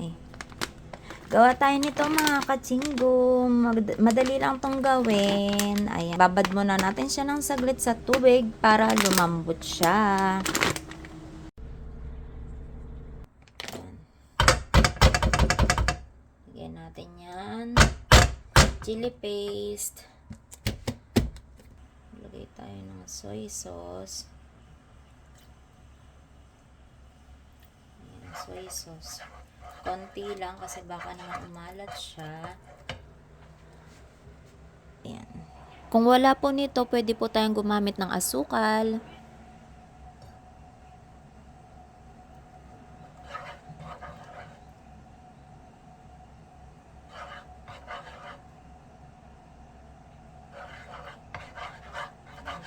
Ay. Gawa tayo nito mga katsinggo. Madali lang tong gawin. Ayan. Babad muna natin siya ng saglit sa tubig para lumambot siya. Ayan. Lagyan natin yan. Chili paste. Lagay tayo ng soy sauce. Ayan, soy sauce. Konti lang kasi baka naman umalat siya. Ayan. Kung wala po nito, pwede po tayong gumamit ng asukal.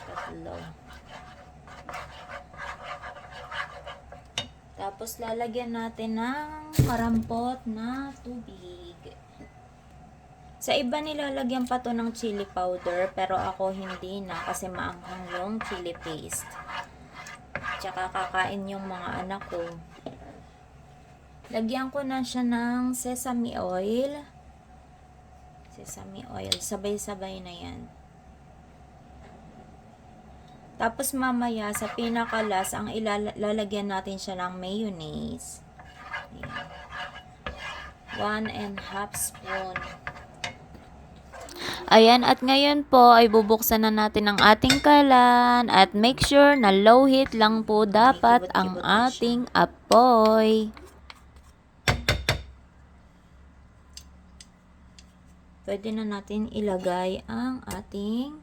Tatlo. Tapos lalagyan natin ng marampot na tubig. Sa iba nilalagyan pa to ng chili powder, pero ako hindi na kasi maanghang yung chili paste. Tsaka kakain yung mga anak ko. Lagyan ko na siya ng sesame oil. Sesame oil, sabay-sabay na yan. Tapos mamaya sa pinakalas, ang ilalagyan natin siya ng mayonnaise. Ayan. 1½ spoon. Ayan, at ngayon po ay bubuksan na natin ang ating kalan at make sure na low heat lang po dapat ang ating apoy. Pwede na natin ilagay ang ating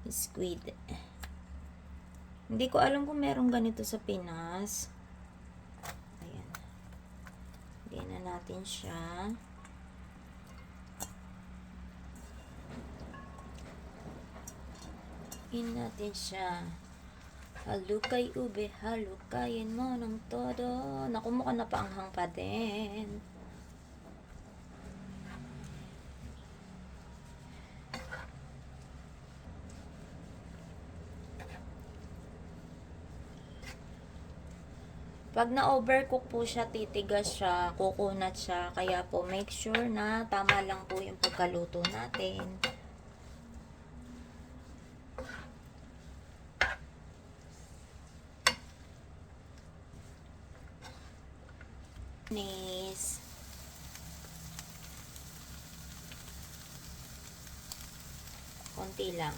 squid. Hindi ko alam kung meron ganito sa Pinas. Ayan. Lagyan na natin siya. Lagyan natin siya. Halukay ube, halukayin mo ng todo. Naku, mukha na paanghang pa din. Pag na-overcook po siya, titigas siya, kukunat siya. Kaya po, make sure na tama lang po yung pagkaluto natin. Nice. Konti lang.